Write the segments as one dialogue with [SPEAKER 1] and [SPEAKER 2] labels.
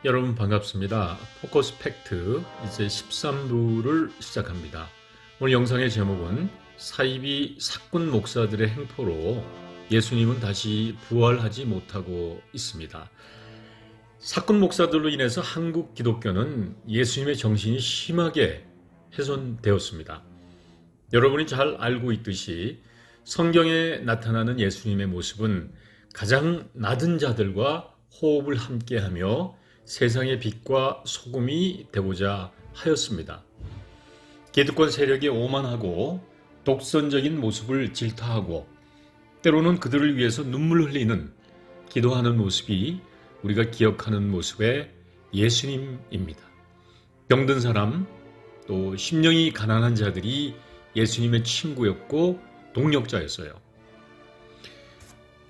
[SPEAKER 1] 여러분 반갑습니다. 포커스 팩트 이제 13부를 시작합니다. 오늘 영상의 제목은 사이비 사꾼 목사들의 행포로 예수님은 다시 부활하지 못하고 있습니다. 사꾼 목사들로 인해서 한국 기독교는 예수님의 정신이 심하게 훼손되었습니다. 여러분이 잘 알고 있듯이 성경에 나타나는 예수님의 모습은 가장 낮은 자들과 호흡을 함께하며 세상의 빛과 소금이 되고자 하였습니다. 기득권 세력이 오만하고 독선적인 모습을 질타하고 때로는 그들을 위해서 눈물 흘리는 기도하는 모습이 우리가 기억하는 모습의 예수님입니다. 병든 사람 또 심령이 가난한 자들이 예수님의 친구였고 동력자였어요.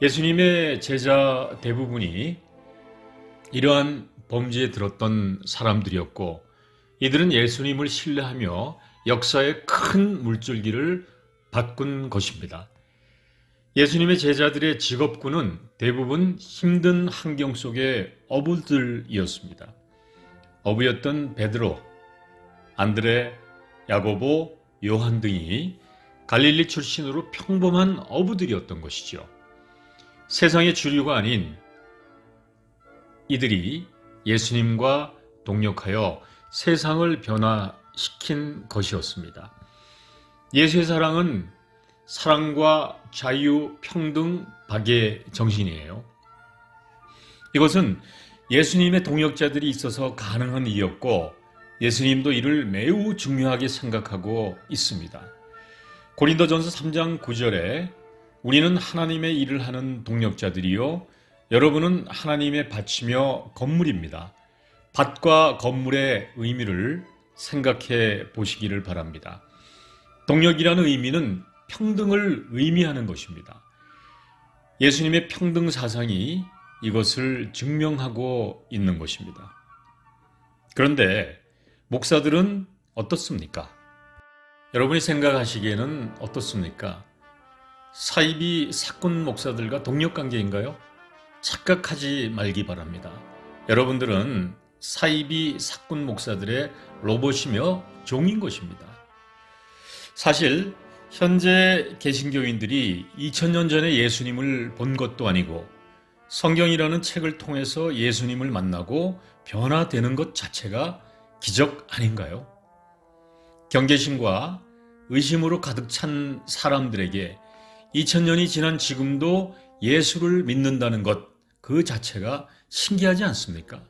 [SPEAKER 1] 예수님의 제자 대부분이 이러한 범죄에 들었던 사람들이었고 이들은 예수님을 신뢰하며 역사의 큰 물줄기를 바꾼 것입니다. 예수님의 제자들의 직업군은 대부분 힘든 환경 속의 어부들이었습니다. 어부였던 베드로, 안드레, 야고보, 요한 등이 갈릴리 출신으로 평범한 어부들이었던 것이죠. 세상의 주류가 아닌 이들이 예수님과 동력하여 세상을 변화시킨 것이었습니다. 예수의 사랑은 사랑과 자유, 평등, 박의 정신이에요. 이것은 예수님의 동역자들이 있어서 가능한 일이었고 예수님도 이를 매우 중요하게 생각하고 있습니다. 고린도전서 3장 9절에 우리는 하나님의 일을 하는 동역자들이요 여러분은 하나님의 밭이며 건물입니다. 밭과 건물의 의미를 생각해 보시기를 바랍니다. 동력이라는 의미는 평등을 의미하는 것입니다. 예수님의 평등 사상이 이것을 증명하고 있는 것입니다. 그런데 목사들은 어떻습니까? 여러분이 생각하시기에는 어떻습니까? 사이비 사꾼 목사들과 동력 관계인가요? 착각하지 말기 바랍니다. 여러분들은 사이비 사꾼 목사들의 로봇이며 종인 것입니다. 사실 현재 개신교인들이 2000년 전에 예수님을 본 것도 아니고 성경이라는 책을 통해서 예수님을 만나고 변화되는 것 자체가 기적 아닌가요? 경계심과 의심으로 가득 찬 사람들에게 2000년이 지난 지금도 예수를 믿는다는 것 그 자체가 신기하지 않습니까?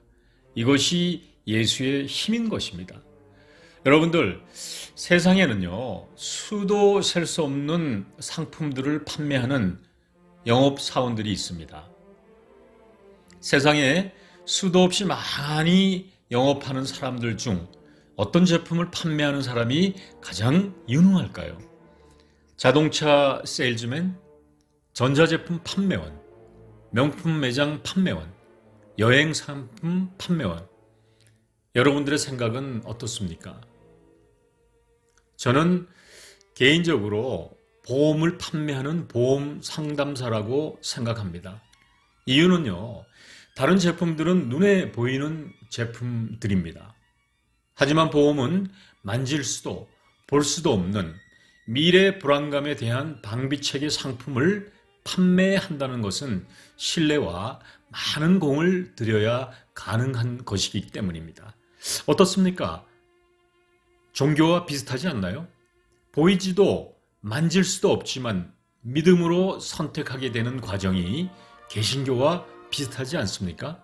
[SPEAKER 1] 이것이 예수의 힘인 것입니다. 여러분들, 세상에는요, 수도 셀 수 없는 상품들을 판매하는 영업사원들이 있습니다. 세상에 수도 없이 많이 영업하는 사람들 중 어떤 제품을 판매하는 사람이 가장 유능할까요? 자동차 세일즈맨, 전자제품 판매원, 명품 매장 판매원, 여행 상품 판매원. 여러분들의 생각은 어떻습니까? 저는 개인적으로 보험을 판매하는 보험 상담사라고 생각합니다. 이유는요, 다른 제품들은 눈에 보이는 제품들입니다. 하지만 보험은 만질 수도 볼 수도 없는 미래 불안감에 대한 방비책의 상품을 판매한다는 것은 신뢰와 많은 공을 들여야 가능한 것이기 때문입니다. 어떻습니까? 종교와 비슷하지 않나요? 보이지도 만질 수도 없지만 믿음으로 선택하게 되는 과정이 개신교와 비슷하지 않습니까?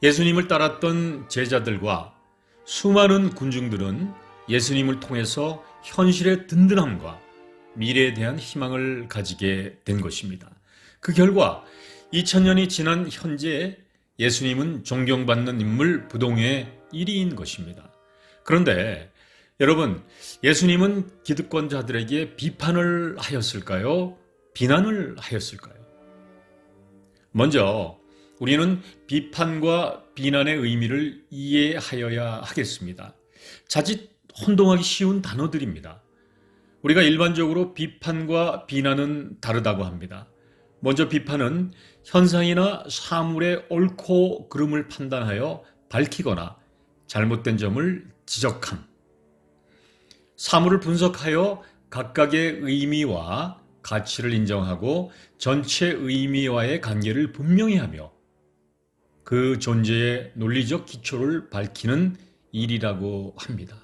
[SPEAKER 1] 예수님을 따랐던 제자들과 수많은 군중들은 예수님을 통해서 현실의 든든함과 미래에 대한 희망을 가지게 된 것입니다. 그 결과 2000년이 지난 현재 예수님은 존경받는 인물 부동의 1위인 것입니다. 그런데 여러분, 예수님은 기득권자들에게 비판을 하였을까요? 비난을 하였을까요? 먼저 우리는 비판과 비난의 의미를 이해하여야 하겠습니다. 자칫 혼동하기 쉬운 단어들입니다. 우리가 일반적으로 비판과 비난은 다르다고 합니다. 먼저 비판은 현상이나 사물의 옳고 그름을 판단하여 밝히거나 잘못된 점을 지적함. 사물을 분석하여 각각의 의미와 가치를 인정하고 전체 의미와의 관계를 분명히 하며 그 존재의 논리적 기초를 밝히는 일이라고 합니다.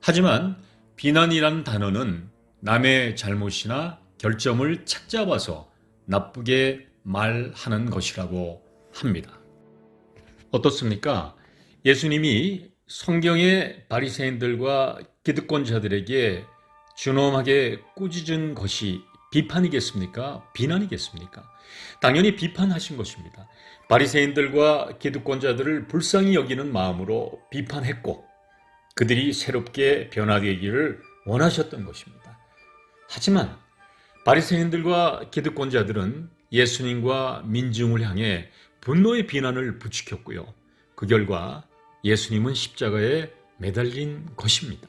[SPEAKER 1] 하지만 비난이라는 단어는 남의 잘못이나 결점을 착잡아서 나쁘게 말하는 것이라고 합니다. 어떻습니까? 예수님이 성경의 바리새인들과 기득권자들에게 준엄하게 꾸짖은 것이 비판이겠습니까? 비난이겠습니까? 당연히 비판하신 것입니다. 바리새인들과 기득권자들을 불쌍히 여기는 마음으로 비판했고 그들이 새롭게 변화되기를 원하셨던 것입니다. 하지만 바리새인들과 기득권자들은 예수님과 민중을 향해 분노의 비난을 부추겼고요. 그 결과 예수님은 십자가에 매달린 것입니다.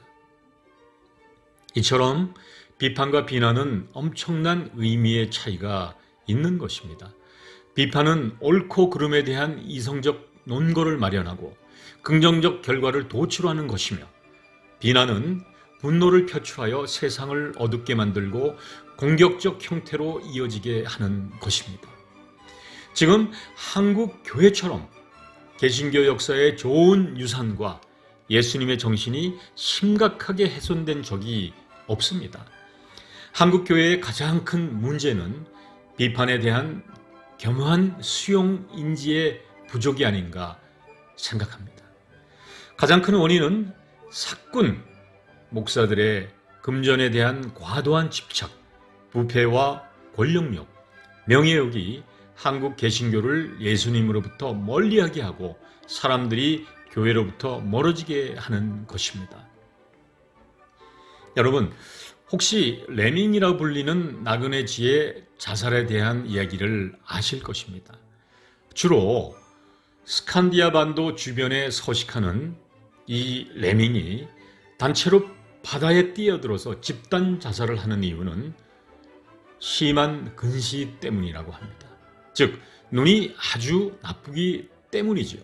[SPEAKER 1] 이처럼 비판과 비난은 엄청난 의미의 차이가 있는 것입니다. 비판은 옳고 그름에 대한 이성적 논거를 마련하고 긍정적 결과를 도출하는 것이며 비난은 분노를 표출하여 세상을 어둡게 만들고 공격적 형태로 이어지게 하는 것입니다. 지금 한국 교회처럼 개신교 역사의 좋은 유산과 예수님의 정신이 심각하게 훼손된 적이 없습니다. 한국 교회의 가장 큰 문제는 비판에 대한 겸허한 수용 인지의 부족이 아닌가 생각합니다. 가장 큰 원인은 사꾼 목사들의 금전에 대한 과도한 집착, 부패와 권력욕, 명예욕이 한국 개신교를 예수님으로부터 멀리하게 하고 사람들이 교회로부터 멀어지게 하는 것입니다. 여러분, 혹시 레밍이라고 불리는 나그네 지의 자살에 대한 이야기를 아실 것입니다. 주로 스칸디아 반도 주변에 서식하는 이 레밍이 단체로 바다에 뛰어들어서 집단 자살을 하는 이유는 심한 근시 때문이라고 합니다. 즉, 눈이 아주 나쁘기 때문이지요.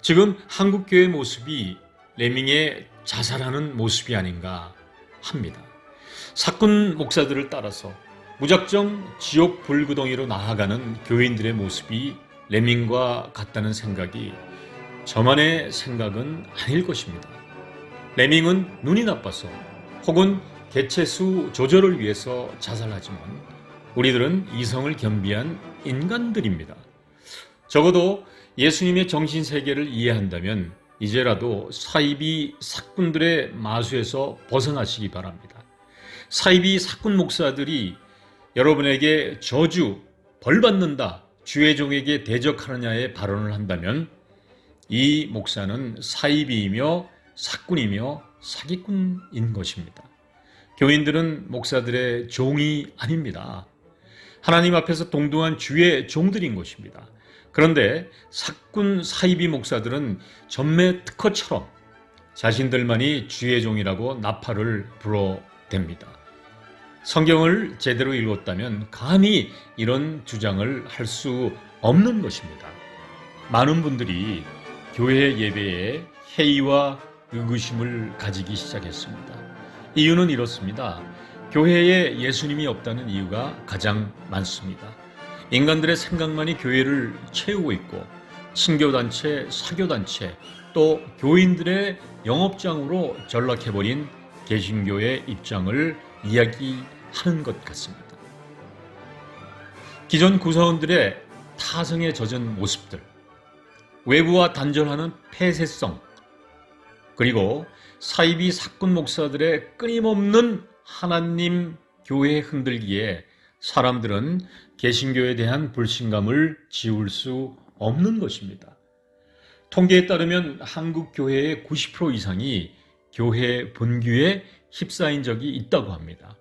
[SPEAKER 1] 지금 한국교회 모습이 레밍의 자살하는 모습이 아닌가 합니다. 사꾼 목사들을 따라서 무작정 지옥 불구덩이로 나아가는 교인들의 모습이 레밍과 같다는 생각이 저만의 생각은 아닐 것입니다. 레밍은 눈이 나빠서 혹은 개체수 조절을 위해서 자살하지만 우리들은 이성을 겸비한 인간들입니다. 적어도 예수님의 정신세계를 이해한다면 이제라도 사이비 사꾼들의 마수에서 벗어나시기 바랍니다. 사이비 사꾼 목사들이 여러분에게 저주, 벌 받는다, 주의 종에게 대적하느냐의 발언을 한다면 이 목사는 사이비이며 사꾼이며 사기꾼인 것입니다. 교인들은 목사들의 종이 아닙니다. 하나님 앞에서 동등한 주의 종들인 것입니다. 그런데 사꾼 사이비 목사들은 전매 특허처럼 자신들만이 주의 종이라고 나팔을 불어댑니다. 성경을 제대로 읽었다면 감히 이런 주장을 할 수 없는 것입니다. 많은 분들이 교회 예배에 회의와 의구심을 가지기 시작했습니다. 이유는 이렇습니다. 교회에 예수님이 없다는 이유가 가장 많습니다. 인간들의 생각만이 교회를 채우고 있고 친교단체, 사교단체, 또 교인들의 영업장으로 전락해버린 개신교의 입장을 이야기하는 것 같습니다. 기존 구사원들의 타성에 젖은 모습들, 외부와 단절하는 폐쇄성, 그리고 사이비 사꾼 목사들의 끊임없는 하나님 교회 흔들기에 사람들은 개신교에 대한 불신감을 지울 수 없는 것입니다. 통계에 따르면 한국 교회의 90% 이상이 교회 분규에 휩싸인 적이 있다고 합니다.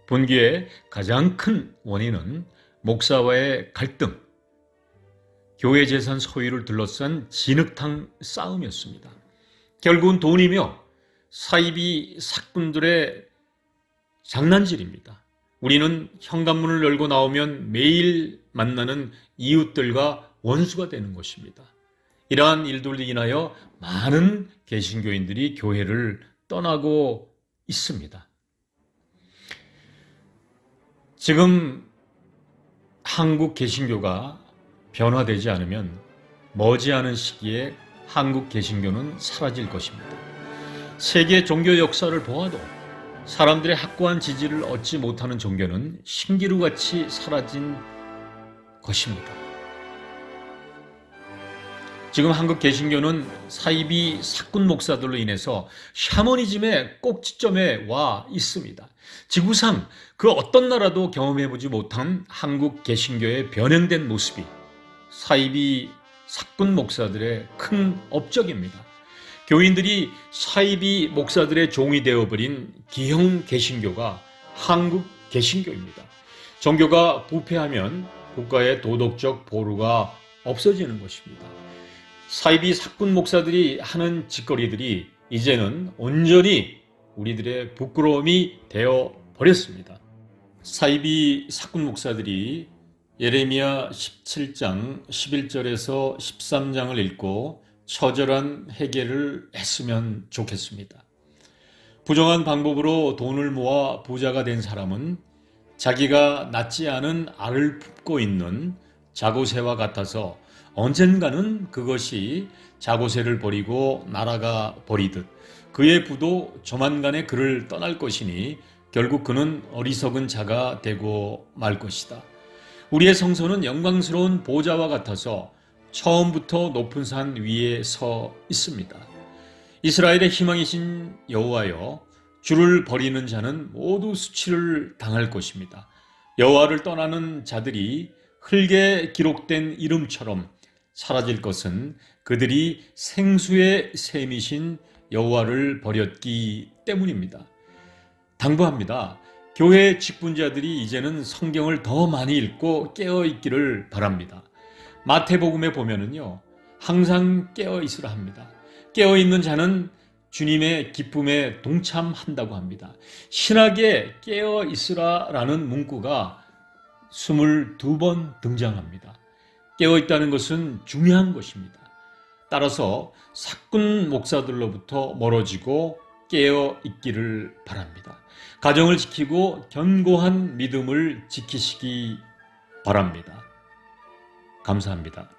[SPEAKER 1] 분규의 가장 큰 원인은 목사와의 갈등, 교회 재산 소유를 둘러싼 진흙탕 싸움이었습니다. 결국은 돈이며 사이비 사꾼들의 장난질입니다. 우리는 현관문을 열고 나오면 매일 만나는 이웃들과 원수가 되는 것입니다. 이러한 일들로 인하여 많은 개신교인들이 교회를 떠나고 있습니다. 지금 한국 개신교가 변화되지 않으면 머지않은 시기에 한국 개신교는 사라질 것입니다. 세계 종교 역사를 보아도 사람들의 확고한 지지를 얻지 못하는 종교는 신기루같이 사라진 것입니다. 지금 한국 개신교는 사이비 사꾼 목사들로 인해서 샤머니즘의 꼭지점에 와 있습니다. 지구상 그 어떤 나라도 경험해보지 못한 한국 개신교의 변형된 모습이 사이비 사꾼 목사들의 큰 업적입니다. 교인들이 사이비 목사들의 종이 되어버린 기형 개신교가 한국 개신교입니다. 종교가 부패하면 국가의 도덕적 보루가 없어지는 것입니다. 사이비 사꾼 목사들이 하는 짓거리들이 이제는 온전히 우리들의 부끄러움이 되어 버렸습니다. 사이비 사꾼 목사들이 예레미야 17장 11절에서 13장을 읽고 처절한 회개를 했으면 좋겠습니다. 부정한 방법으로 돈을 모아 부자가 된 사람은 자기가 낳지 않은 알을 품고 있는 자고새와 같아서 언젠가는 그것이 자고새를 버리고 날아가 버리듯 그의 부도 조만간에 그를 떠날 것이니 결국 그는 어리석은 자가 되고 말 것이다. 우리의 성소는 영광스러운 보좌와 같아서 처음부터 높은 산 위에 서 있습니다. 이스라엘의 희망이신 여호와여, 주를 버리는 자는 모두 수치를 당할 것입니다. 여호와를 떠나는 자들이 흙에 기록된 이름처럼 사라질 것은 그들이 생수의 셈이신 여호와를 버렸기 때문입니다. 당부합니다. 교회 직분자들이 이제는 성경을 더 많이 읽고 깨어 있기를 바랍니다. 마태복음에 보면은요, 항상 깨어 있으라 합니다. 깨어 있는 자는 주님의 기쁨에 동참한다고 합니다. 신학에 깨어 있으라라는 문구가 22번 등장합니다. 깨어 있다는 것은 중요한 것입니다. 따라서 사꾼 목사들로부터 멀어지고 깨어 있기를 바랍니다. 가정을 지키고 견고한 믿음을 지키시기 바랍니다. 감사합니다.